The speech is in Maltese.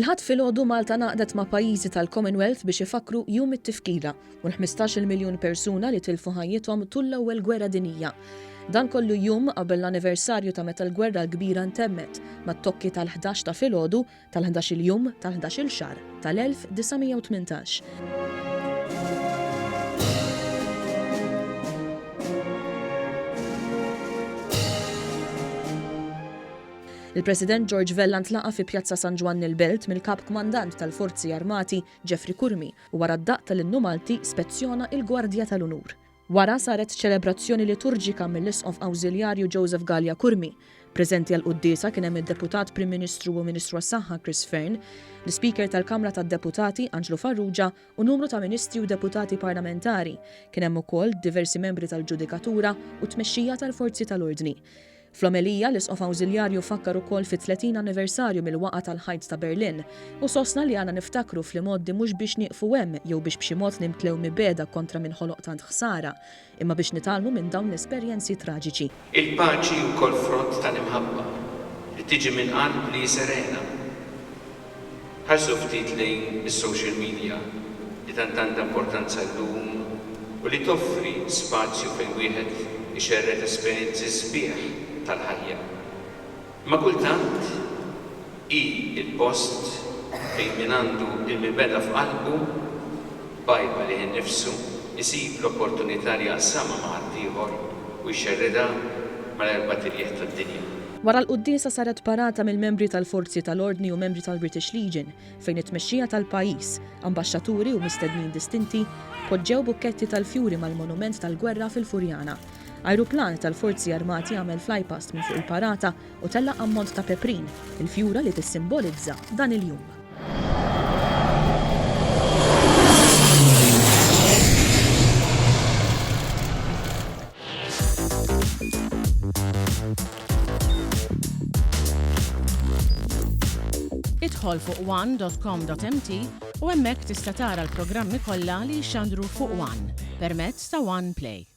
Il-ħadd filgħodu Malta ingħaqdet ma' pajjiżi tal-Commonwealth biex ifakkru jum it-Tifkira u l-15 miljun persuna li tilfu ħajjithom tal-ewwel gwerra dinjija. Dan kollu jum qabel l-anniversarju ta' meta l-Gwerra l-Kbira intemmet mat-tokki tal-11 ta' filgħodu tal-11 il-jum tal-11 xahar tal-1918. Il-President George Vella ntlaqa fi pjazza San Ġwann il-Belt mill-Kap Kmandant tal-Forzi Armati Ġefri Kurmi u wara d-daq tal-innu Malti spezzjona il-Gwardja tal-Unur. Wara saret ċelebrazzjoni liturġika mill-Isqof Awżiljarju Joseph Gallia Kurmi. Preżenti għall-quddiesa kien hemm id-Deputat Prim Ministru u Ministru għas-Saħħa Chris Fern, l-Speaker tal-Kamra tad-Deputati Angelo Farrugia u numru ta' Ministri u Deputati parlamentari. Kien hemm ukoll diversi membri tal-Ġudikatura u tmexxija tal-Forzi tal-Ordni. Fl-omelija l-Isqof Awżiljarju fakkar ukoll fit-30 anniversarju mill-waqgħa tal-ħajt ta' Berlin u sostna li għandna niftakru fl-modi mhux biex nieqfu hemm jew biex b'xi mod nimtlew mibeda kontra minħoloq tant ħsara, imma biex nitalmu minn dawn l-esperjenzi traġiċi. Il-paċi wkoll frott tal-imħabba li tiġi minn qalb li serena. Ħarsu ftit lejn is-social media li tant għandha importanza llum u li toffri spazju fejn wieħed ixerret esperjenzi sbieħ tal-ħajja. Ma kultant hi il-post fejn min għandu il-mibeda f'qalbu bajba li nnifsu isib l-opportunità li jaqsamha ma' ħaddieħor u jxerredha mal-erba' tirjieħ tad-dinja. Wara l-quddiesa saret parata mill-membri tal-Forzi tal-Ordni u membri tal-British Legion fejn it-tmexxija tal-pajjiż, ambaxxaturi u mistednin distinti poġġew bukketti tal-fjuri mal-monument tal-Gwerra fil-Furjana. Ajruplan tal-Forzi Armati għamel flypast minn fuq il-parata u tellaq ammont ta' peprin, il-fjura li tissimbolizza dan il-jum. Idħol fuq one.com.mt u hemmhekk tista' tara l-programmi kollha li jxandru fuq One permezz ta' One Play.